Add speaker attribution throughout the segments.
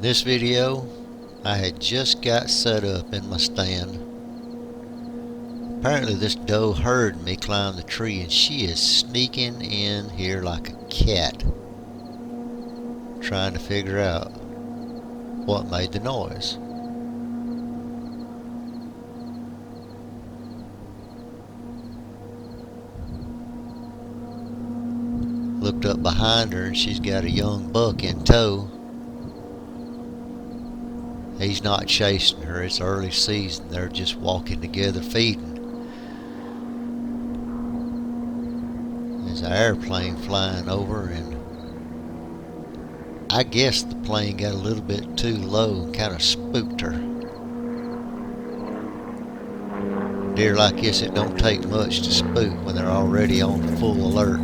Speaker 1: this video, I had just got set up in my stand. Apparently this doe heard me climb the tree and she is sneaking in here like a cat, trying to figure out what made the noise. Looked up behind her and she's got a young buck in tow. He's not chasing her, it's early season, they're just walking together feeding. There's an airplane flying over, and I guess the plane got a little bit too low and kind of spooked her. Deer like this, it don't take much to spook when they're already on full alert.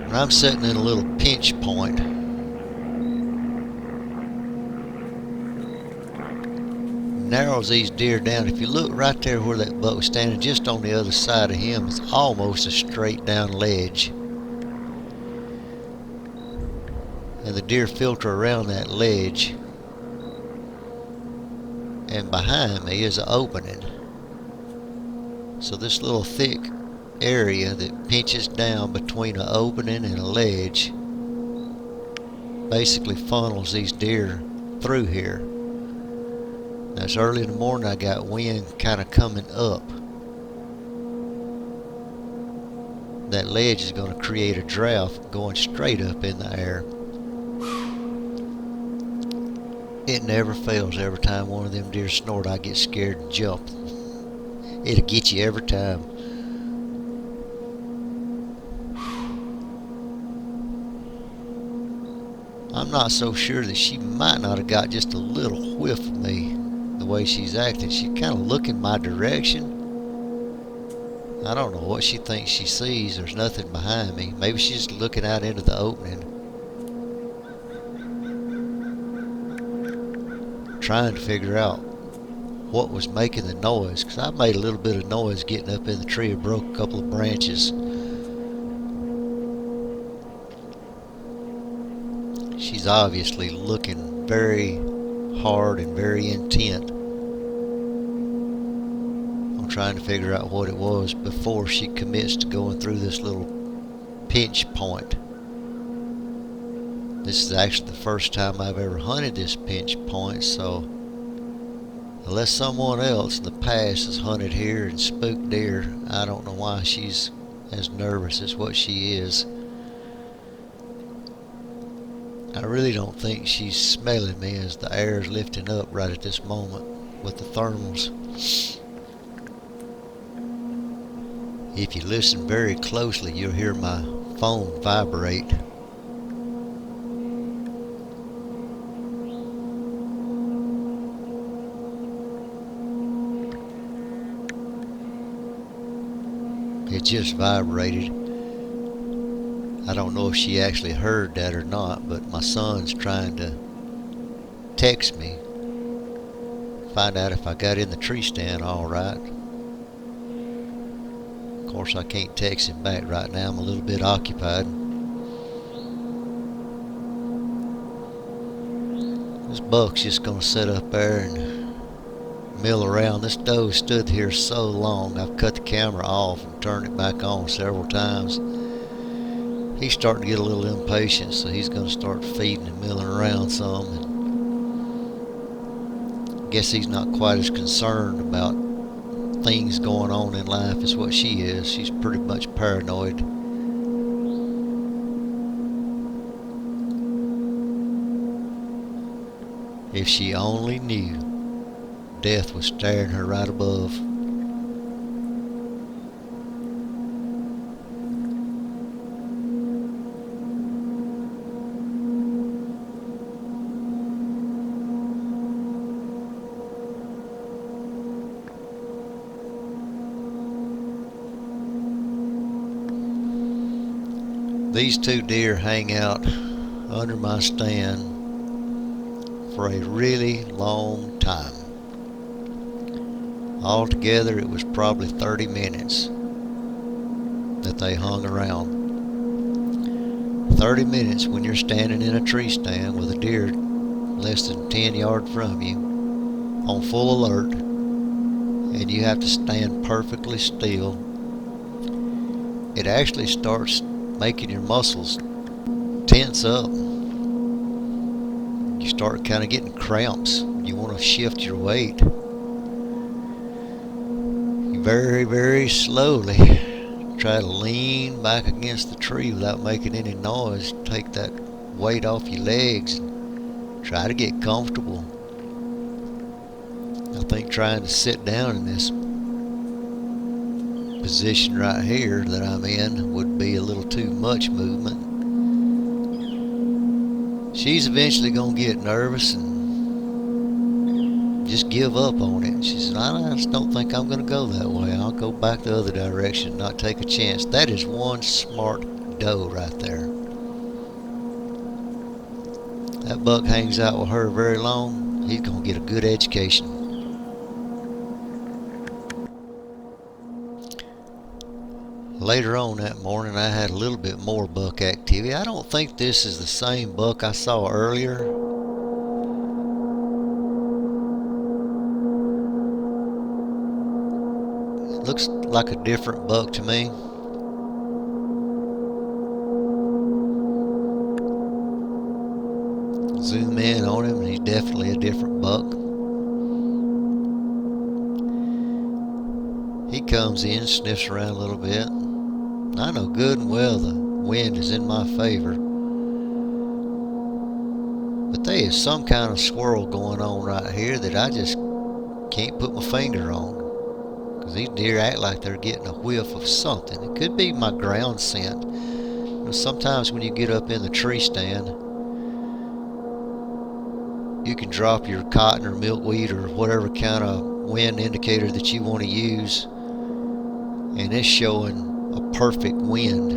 Speaker 1: When I'm sitting in a little pinch point, narrows these deer down. If you look right there where that buck was standing, just on the other side of him, it's almost a straight down ledge. And the deer filter around that ledge. And behind me is an opening. So this little thick area that pinches down between an opening and a ledge basically funnels these deer through here. Now it's early in the morning, I got wind kind of coming up. That ledge is going to create a draft going straight up in the air. It never fails. Every time one of them deer snort, I get scared and jump. It'll get you every time. I'm not so sure that she might not have got just a little whiff of me. The way she's acting, she's kind of looking my direction. I don't know what she thinks she sees. There's nothing behind me. Maybe she's looking out into the opening, trying to figure out what was making the noise, because I made a little bit of noise getting up in the tree and broke a couple of branches. She's obviously looking very hard and very intent on trying to figure out what it was before she commits to going through this little pinch point. This is actually the first time I've ever hunted this pinch point, so unless someone else in the past has hunted here and spooked deer, I don't know why she's as nervous as what she is. I really don't think she's smelling me, as the air is lifting up right at this moment with the thermals. If you listen very closely, you'll hear my phone vibrate. It just vibrated. I don't know if she actually heard that or not, but my son's trying to text me, find out if I got in the tree stand all right. Of course, I can't text him back right now. I'm a little bit occupied. This buck's just gonna sit up there and mill around. This doe stood here so long, I've cut the camera off and turned it back on several times. He's starting to get a little impatient, so he's going to start feeding and milling around some. And I guess he's not quite as concerned about things going on in life as what she is. She's pretty much paranoid. If she only knew death was staring her right above. These two deer hang out under my stand for a really long time. Altogether, it was probably 30 minutes. that they hung around. 30 minutes when you're standing in a tree stand with a deer less than 10 yards from you on full alert, and you have to stand perfectly still, it actually starts making your muscles tense up. You start kind of getting cramps. You want to shift your weight. You very, very slowly try to lean back against the tree without making any noise. Take that weight off your legs and try to get comfortable. I think trying to sit down in this position right here that I'm in would be a little too much movement. She's eventually going to get nervous and just give up on it. She said, I just don't think I'm going to go that way. I'll go back the other direction and not take a chance. That is one smart doe right there. That buck hangs out with her very long. He's going to get a good education. Later on that morning, I had a little bit more buck activity. I don't think this is the same buck I saw earlier. It looks like a different buck to me. Zoom in on him, and he's definitely a different buck. He comes in, sniffs around a little bit. I know good and well the wind is in my favor, but there is some kind of swirl going on right here that I just can't put my finger on, because these deer act like they're getting a whiff of something. It could be my ground scent. You know, sometimes when you get up in the tree stand, you can drop your cotton or milkweed or whatever kind of wind indicator that you want to use, and it's showing a perfect wind.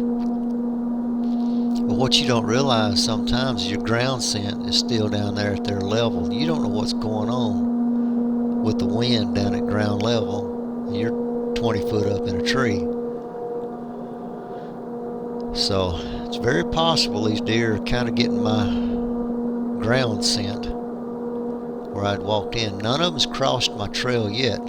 Speaker 1: But what you don't realize sometimes is your ground scent is still down there at their level. You don't know what's going on with the wind down at ground level, and you're 20 foot up in a tree. So it's very possible these deer are kind of getting my ground scent where I'd walked in. None of them's crossed my trail yet,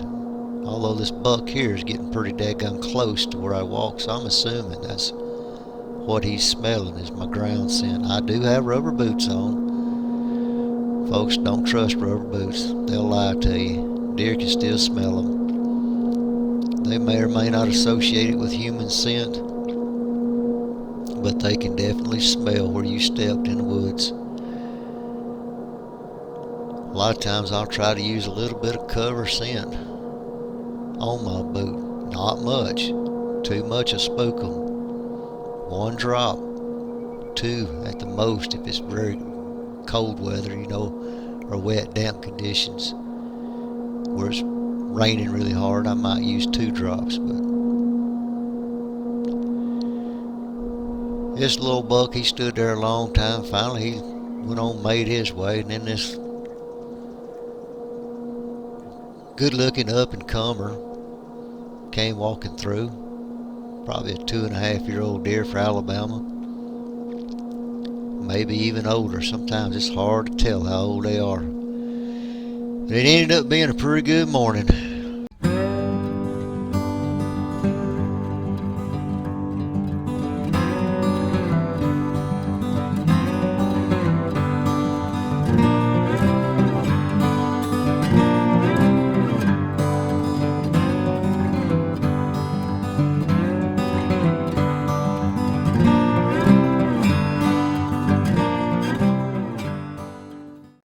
Speaker 1: although this buck here is getting pretty daggone close to where I walk, so I'm assuming that's what he's smelling is my ground scent. I do have rubber boots on. Folks, don't trust rubber boots. They'll lie to you. Deer can still smell them. They may or may not associate it with human scent, but they can definitely smell where you stepped in the woods. A lot of times I'll try to use a little bit of cover scent on my boot. Not much. Too much will spook them. 1 drop, 2 at the most if it's very cold weather, you know, or wet, damp conditions. Where it's raining really hard, I might use 2 drops. But this little buck, he stood there a long time. Finally, he went on, made his way, and then this good-looking up-and-comer came walking through. Probably a 2.5-year-old deer for Alabama. Maybe even older. Sometimes it's hard to tell how old they are. But it ended up being a pretty good morning.